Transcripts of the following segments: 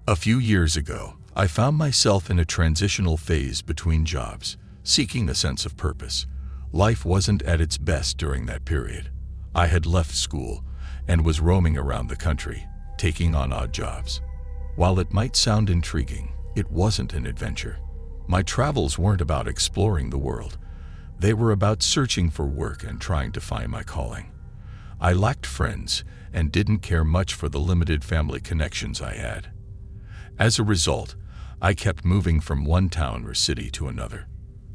A few years ago, I found myself in a transitional phase between jobs, seeking a sense of purpose. Life wasn't at its best during that period. I had left school and was roaming around the country, taking on odd jobs. While it might sound intriguing, it wasn't an adventure. My travels weren't about exploring the world. They were about searching for work and trying to find my calling. I lacked friends and didn't care much for the limited family connections I had. As a result, I kept moving from one town or city to another.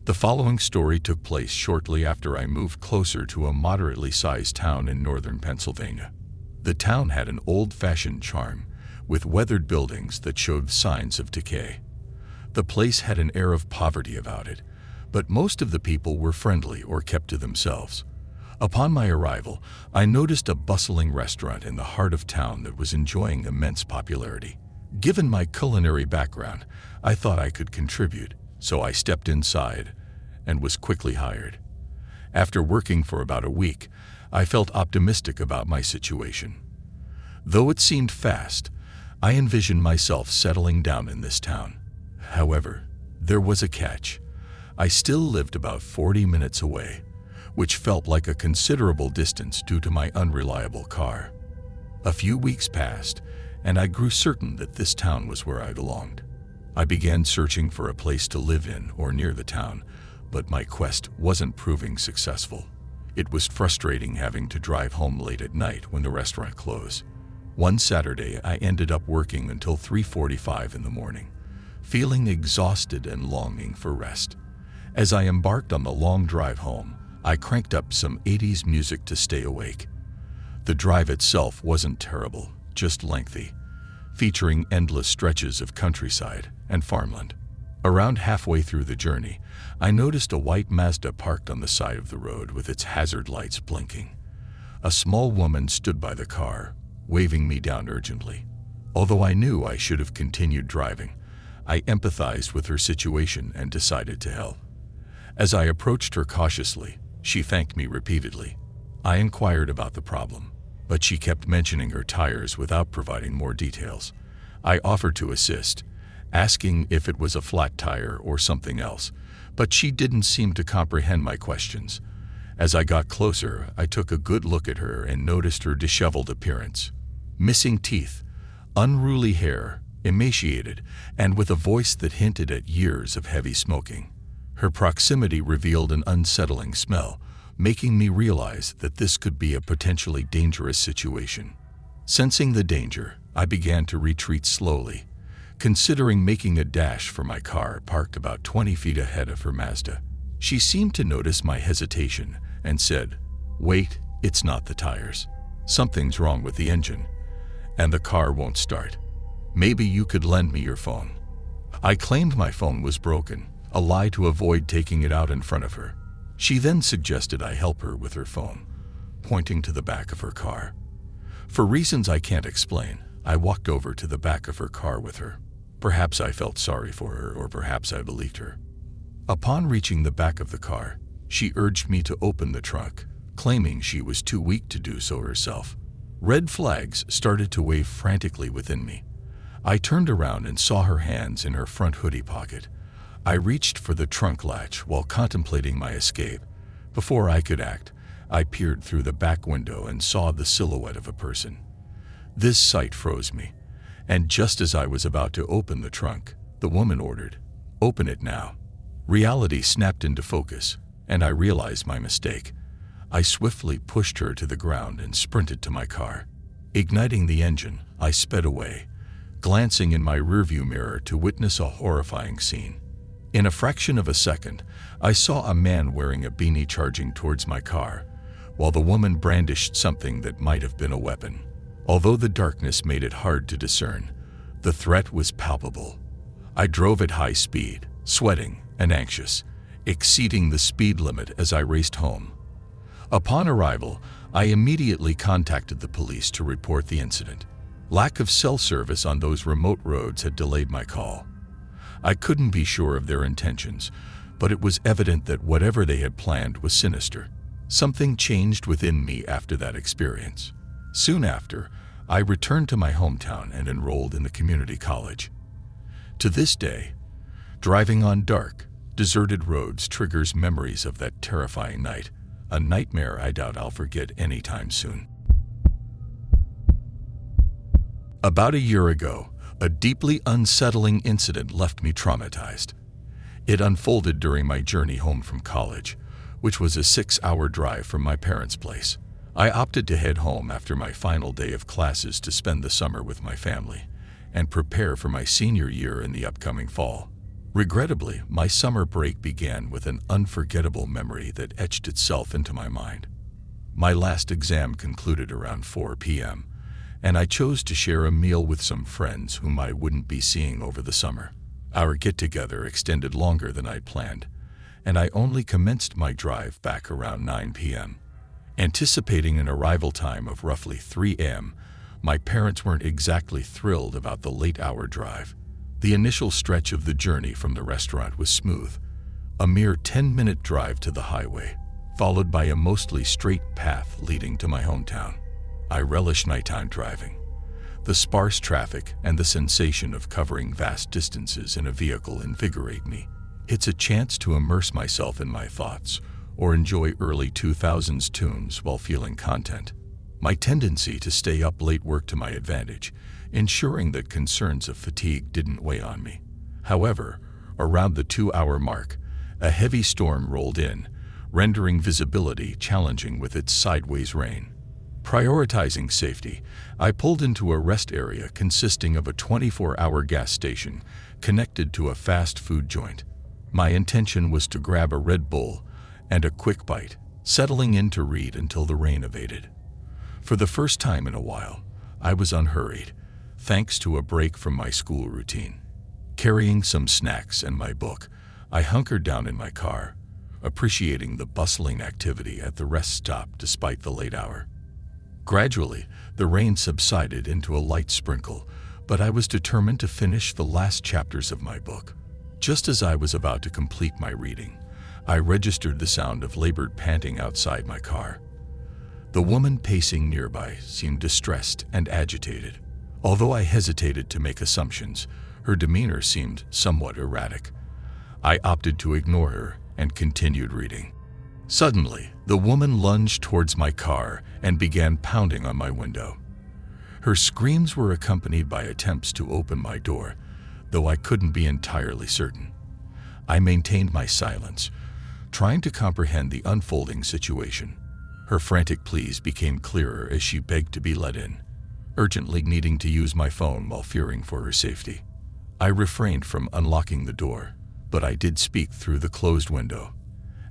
The following story took place shortly after I moved closer to a moderately sized town in northern Pennsylvania. The town had an old-fashioned charm, with weathered buildings that showed signs of decay. The place had an air of poverty about it, but most of the people were friendly or kept to themselves. Upon my arrival, I noticed a bustling restaurant in the heart of town that was enjoying immense popularity. Given my culinary background, I thought I could contribute, so I stepped inside and was quickly hired. After working for about a week, I felt optimistic about my situation. Though it seemed fast, I envisioned myself settling down in this town. However, there was a catch. I still lived about 40 minutes away, which felt like a considerable distance due to my unreliable car. A few weeks passed, and I grew certain that this town was where I belonged. I began searching for a place to live in or near the town, but my quest wasn't proving successful. It was frustrating having to drive home late at night when the restaurant closed. One Saturday, I ended up working until 3:45 in the morning, feeling exhausted and longing for rest. As I embarked on the long drive home, I cranked up some 80s music to stay awake. The drive itself wasn't terrible, just lengthy, featuring endless stretches of countryside and farmland. Around halfway through the journey, I noticed a white Mazda parked on the side of the road with its hazard lights blinking. A small woman stood by the car, waving me down urgently. Although I knew I should have continued driving, I empathized with her situation and decided to help. As I approached her cautiously, she thanked me repeatedly. I inquired about the problem, but she kept mentioning her tires without providing more details. I offered to assist, asking if it was a flat tire or something else, but she didn't seem to comprehend my questions. As I got closer, I took a good look at her and noticed her disheveled appearance. Missing teeth, unruly hair, emaciated, and with a voice that hinted at years of heavy smoking. Her proximity revealed an unsettling smell, making me realize that this could be a potentially dangerous situation. Sensing the danger, I began to retreat slowly, considering making a dash for my car parked about 20 feet ahead of her Mazda. She seemed to notice my hesitation and said, "Wait, it's not the tires. Something's wrong with the engine, and the car won't start. Maybe you could lend me your phone." I claimed my phone was broken, a lie to avoid taking it out in front of her. She then suggested I help her with her phone, pointing to the back of her car. For reasons I can't explain, I walked over to the back of her car with her. Perhaps I felt sorry for her, or perhaps I believed her. Upon reaching the back of the car, she urged me to open the trunk, claiming she was too weak to do so herself. Red flags started to wave frantically within me. I turned around and saw her hands in her front hoodie pocket. I reached for the trunk latch while contemplating my escape. Before I could act, I peered through the back window and saw the silhouette of a person. This sight froze me, and just as I was about to open the trunk, the woman ordered, "Open it now." Reality snapped into focus, and I realized my mistake. I swiftly pushed her to the ground and sprinted to my car. Igniting the engine, I sped away, glancing in my rearview mirror to witness a horrifying scene. In a fraction of a second, I saw a man wearing a beanie charging towards my car, while the woman brandished something that might have been a weapon. Although the darkness made it hard to discern, the threat was palpable. I drove at high speed, sweating and anxious, exceeding the speed limit as I raced home. Upon arrival, I immediately contacted the police to report the incident. Lack of cell service on those remote roads had delayed my call. I couldn't be sure of their intentions, but it was evident that whatever they had planned was sinister. Something changed within me after that experience. Soon after, I returned to my hometown and enrolled in the community college. To this day, driving on dark, deserted roads triggers memories of that terrifying night, a nightmare I doubt I'll forget anytime soon. About a year ago, a deeply unsettling incident left me traumatized. It unfolded during my journey home from college, which was a 6-hour drive from my parents' place. I opted to head home after my final day of classes to spend the summer with my family and prepare for my senior year in the upcoming fall. Regrettably, my summer break began with an unforgettable memory that etched itself into my mind. My last exam concluded around 4 p.m., and I chose to share a meal with some friends whom I wouldn't be seeing over the summer. Our get-together extended longer than I'd planned, and I only commenced my drive back around 9 p.m. Anticipating an arrival time of roughly 3 a.m., my parents weren't exactly thrilled about the late-hour drive. The initial stretch of the journey from the restaurant was smooth, a mere 10-minute drive to the highway, followed by a mostly straight path leading to my hometown. I relish nighttime driving. The sparse traffic and the sensation of covering vast distances in a vehicle invigorate me. It's a chance to immerse myself in my thoughts or enjoy early 2000s tunes while feeling content. My tendency to stay up late worked to my advantage, ensuring that concerns of fatigue didn't weigh on me. However, around the 2-hour mark, a heavy storm rolled in, rendering visibility challenging with its sideways rain. Prioritizing safety, I pulled into a rest area consisting of a 24-hour gas station connected to a fast food joint. My intention was to grab a Red Bull and a quick bite, settling in to read until the rain abated. For the first time in a while, I was unhurried, thanks to a break from my school routine. Carrying some snacks and my book, I hunkered down in my car, appreciating the bustling activity at the rest stop despite the late hour. Gradually, the rain subsided into a light sprinkle, but I was determined to finish the last chapters of my book. Just as I was about to complete my reading, I registered the sound of labored panting outside my car. The woman pacing nearby seemed distressed and agitated. Although I hesitated to make assumptions, her demeanor seemed somewhat erratic. I opted to ignore her and continued reading. Suddenly, the woman lunged towards my car and began pounding on my window. Her screams were accompanied by attempts to open my door, though I couldn't be entirely certain. I maintained my silence, trying to comprehend the unfolding situation. Her frantic pleas became clearer as she begged to be let in, urgently needing to use my phone while fearing for her safety. I refrained from unlocking the door, but I did speak through the closed window,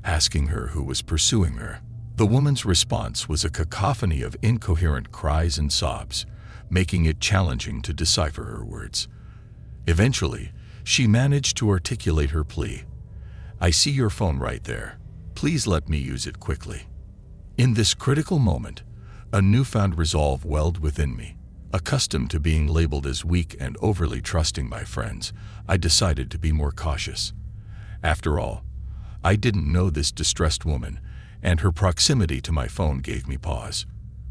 asking her who was pursuing her. The woman's response was a cacophony of incoherent cries and sobs, making it challenging to decipher her words. Eventually, she managed to articulate her plea. "I see your phone right there. Please let me use it quickly." In this critical moment, a newfound resolve welled within me. Accustomed to being labeled as weak and overly trusting by friends, I decided to be more cautious. After all, I didn't know this distressed woman, and her proximity to my phone gave me pause.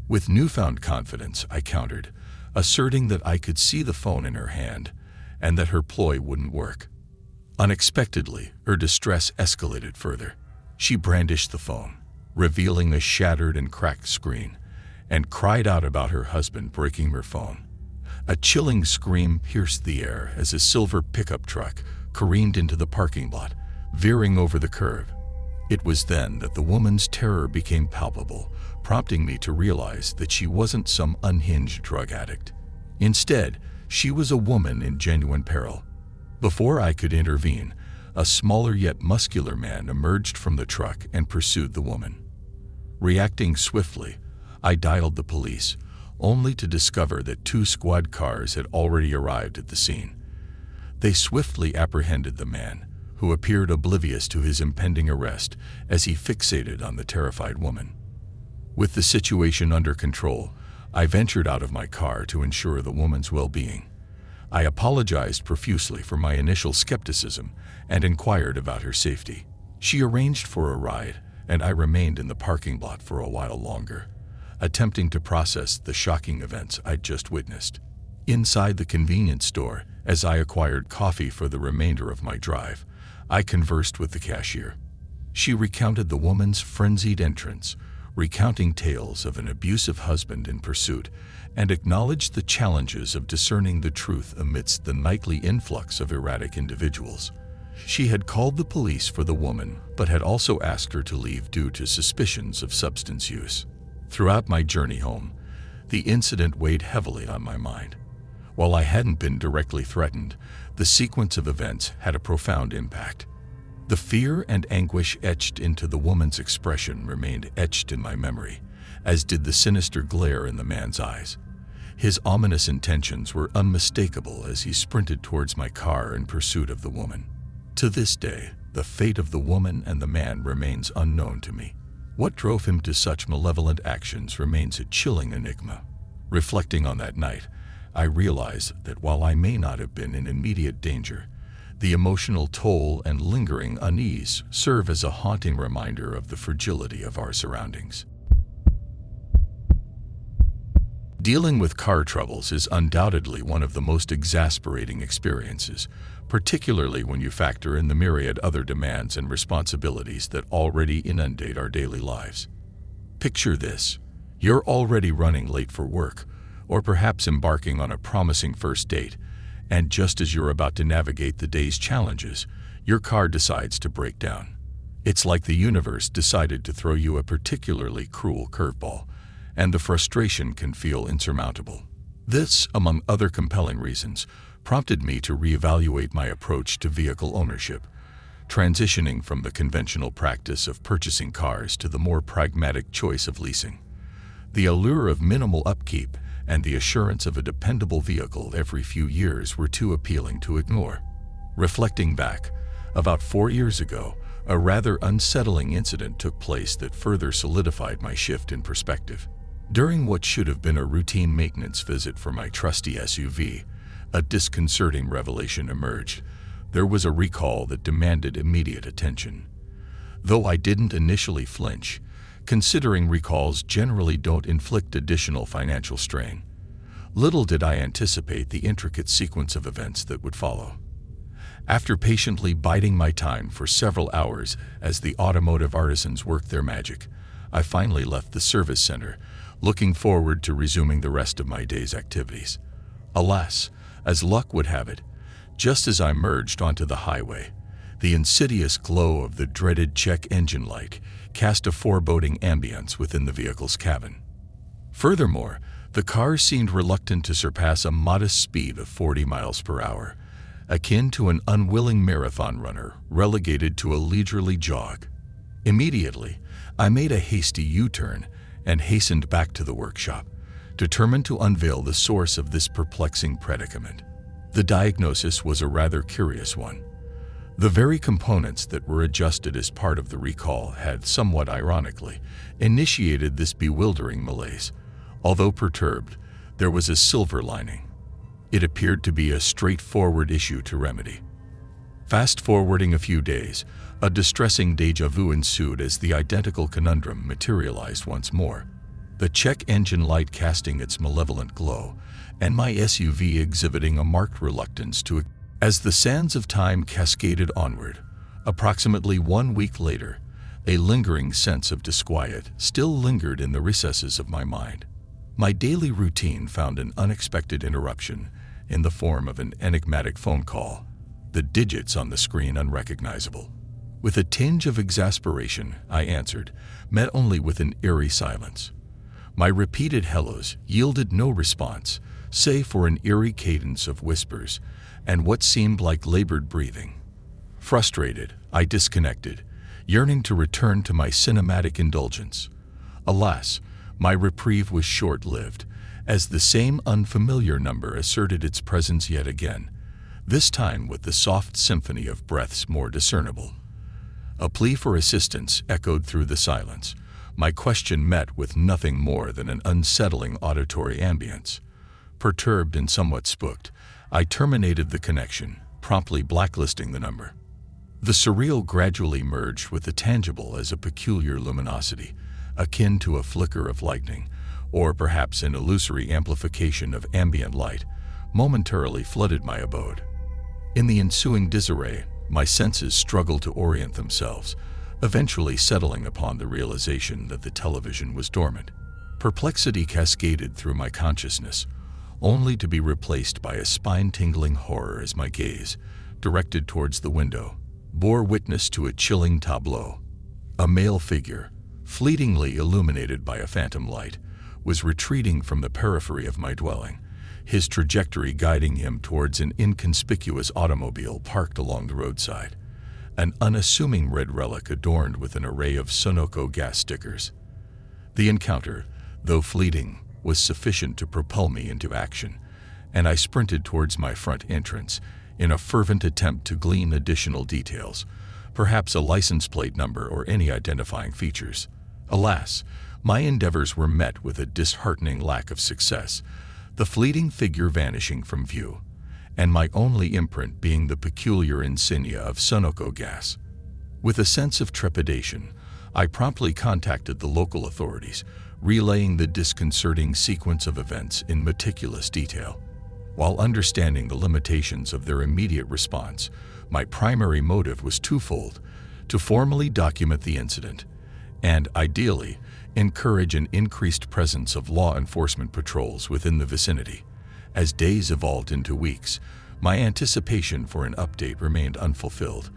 With newfound confidence, I countered, asserting that I could see the phone in her hand and that her ploy wouldn't work. Unexpectedly, her distress escalated further. She brandished the phone, revealing a shattered and cracked screen, and cried out about her husband breaking her phone. A chilling scream pierced the air as a silver pickup truck careened into the parking lot, veering over the curb. It was then that the woman's terror became palpable, prompting me to realize that she wasn't some unhinged drug addict. Instead, she was a woman in genuine peril. Before I could intervene, a smaller yet muscular man emerged from the truck and pursued the woman. Reacting swiftly, I dialed the police, only to discover that 2 squad cars had already arrived at the scene. They swiftly apprehended the man, who appeared oblivious to his impending arrest as he fixated on the terrified woman. With the situation under control, I ventured out of my car to ensure the woman's well-being. I apologized profusely for my initial skepticism and inquired about her safety. She arranged for a ride, and I remained in the parking lot for a while longer, attempting to process the shocking events I'd just witnessed. Inside the convenience store, as I acquired coffee for the remainder of my drive, I conversed with the cashier. She recounted the woman's frenzied entrance, recounting tales of an abusive husband in pursuit, and acknowledged the challenges of discerning the truth amidst the nightly influx of erratic individuals. She had called the police for the woman, but had also asked her to leave due to suspicions of substance use. Throughout my journey home, the incident weighed heavily on my mind. While I hadn't been directly threatened, the sequence of events had a profound impact. The fear and anguish etched into the woman's expression remained etched in my memory, as did the sinister glare in the man's eyes. His ominous intentions were unmistakable as he sprinted towards my car in pursuit of the woman. To this day, the fate of the woman and the man remains unknown to me. What drove him to such malevolent actions remains a chilling enigma. Reflecting on that night, I realize that while I may not have been in immediate danger, the emotional toll and lingering unease serve as a haunting reminder of the fragility of our surroundings. Dealing with car troubles is undoubtedly one of the most exasperating experiences, particularly when you factor in the myriad other demands and responsibilities that already inundate our daily lives. Picture this: you're already running late for work, or perhaps embarking on a promising first date, and just as you're about to navigate the day's challenges, your car decides to break down. It's like the universe decided to throw you a particularly cruel curveball, and the frustration can feel insurmountable. This, among other compelling reasons, prompted me to reevaluate my approach to vehicle ownership, transitioning from the conventional practice of purchasing cars to the more pragmatic choice of leasing. The allure of minimal upkeep and the assurance of a dependable vehicle every few years were too appealing to ignore. Reflecting back, about 4 years ago, a rather unsettling incident took place that further solidified my shift in perspective. During what should have been a routine maintenance visit for my trusty SUV, a disconcerting revelation emerged. There was a recall that demanded immediate attention. Though I didn't initially flinch, considering recalls generally don't inflict additional financial strain, little did I anticipate the intricate sequence of events that would follow. After patiently biding my time for several hours as the automotive artisans worked their magic, I finally left the service center, looking forward to resuming the rest of my day's activities. Alas, as luck would have it, just as I merged onto the highway, the insidious glow of the dreaded check engine light cast a foreboding ambience within the vehicle's cabin. Furthermore, the car seemed reluctant to surpass a modest speed of 40 miles per hour, akin to an unwilling marathon runner relegated to a leisurely jog. Immediately, I made a hasty U-turn and hastened back to the workshop, determined to unveil the source of this perplexing predicament. The diagnosis was a rather curious one. The very components that were adjusted as part of the recall had, somewhat ironically, initiated this bewildering malaise. Although perturbed, there was a silver lining. It appeared to be a straightforward issue to remedy. Fast-forwarding a few days, a distressing déjà vu ensued as the identical conundrum materialized once more. The check engine light casting its malevolent glow, and my SUV exhibiting a marked reluctance to. As the sands of time cascaded onward, approximately 1 week later, a lingering sense of disquiet still lingered in the recesses of my mind. My daily routine found an unexpected interruption in the form of an enigmatic phone call, the digits on the screen unrecognizable. With a tinge of exasperation, I answered, met only with an eerie silence. My repeated hellos yielded no response, save for an eerie cadence of whispers and what seemed like labored breathing. Frustrated, I disconnected, yearning to return to my cinematic indulgence. Alas, my reprieve was short-lived, as the same unfamiliar number asserted its presence yet again, this time with the soft symphony of breaths more discernible. A plea for assistance echoed through the silence, my question met with nothing more than an unsettling auditory ambience. Perturbed and somewhat spooked, I terminated the connection, promptly blacklisting the number. The surreal gradually merged with the tangible as a peculiar luminosity, akin to a flicker of lightning, or perhaps an illusory amplification of ambient light, momentarily flooded my abode. In the ensuing disarray, my senses struggled to orient themselves, eventually settling upon the realization that the television was dormant. Perplexity cascaded through my consciousness, only to be replaced by a spine-tingling horror as my gaze, directed towards the window, bore witness to a chilling tableau. A male figure, fleetingly illuminated by a phantom light, was retreating from the periphery of my dwelling, his trajectory guiding him towards an inconspicuous automobile parked along the roadside, an unassuming red relic adorned with an array of Sunoco gas stickers. The encounter, though fleeting, was sufficient to propel me into action, and I sprinted towards my front entrance in a fervent attempt to glean additional details, perhaps a license plate number or any identifying features. Alas, my endeavors were met with a disheartening lack of success, the fleeting figure vanishing from view, and my only imprint being the peculiar insignia of Sunoco gas. With a sense of trepidation, I promptly contacted the local authorities, relaying the disconcerting sequence of events in meticulous detail. While understanding the limitations of their immediate response, my primary motive was twofold: to formally document the incident and, ideally, encourage an increased presence of law enforcement patrols within the vicinity. As days evolved into weeks, my anticipation for an update remained unfulfilled,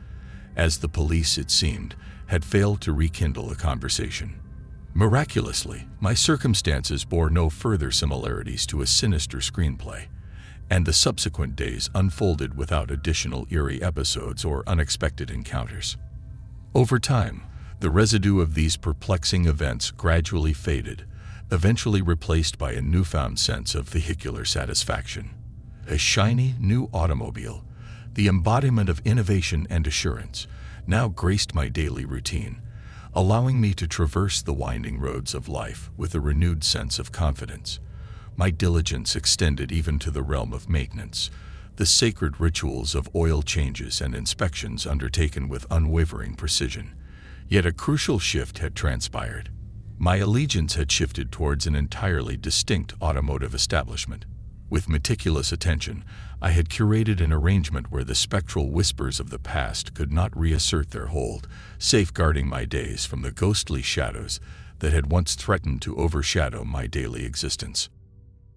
as the police, it seemed, had failed to rekindle a conversation. Miraculously, my circumstances bore no further similarities to a sinister screenplay, and the subsequent days unfolded without additional eerie episodes or unexpected encounters. Over time, the residue of these perplexing events gradually faded, eventually replaced by a newfound sense of vehicular satisfaction. A shiny new automobile, the embodiment of innovation and assurance, now graced my daily routine, allowing me to traverse the winding roads of life with a renewed sense of confidence. My diligence extended even to the realm of maintenance, the sacred rituals of oil changes and inspections undertaken with unwavering precision. Yet a crucial shift had transpired. My allegiance had shifted towards an entirely distinct automotive establishment. With meticulous attention, I had curated an arrangement where the spectral whispers of the past could not reassert their hold, safeguarding my days from the ghostly shadows that had once threatened to overshadow my daily existence.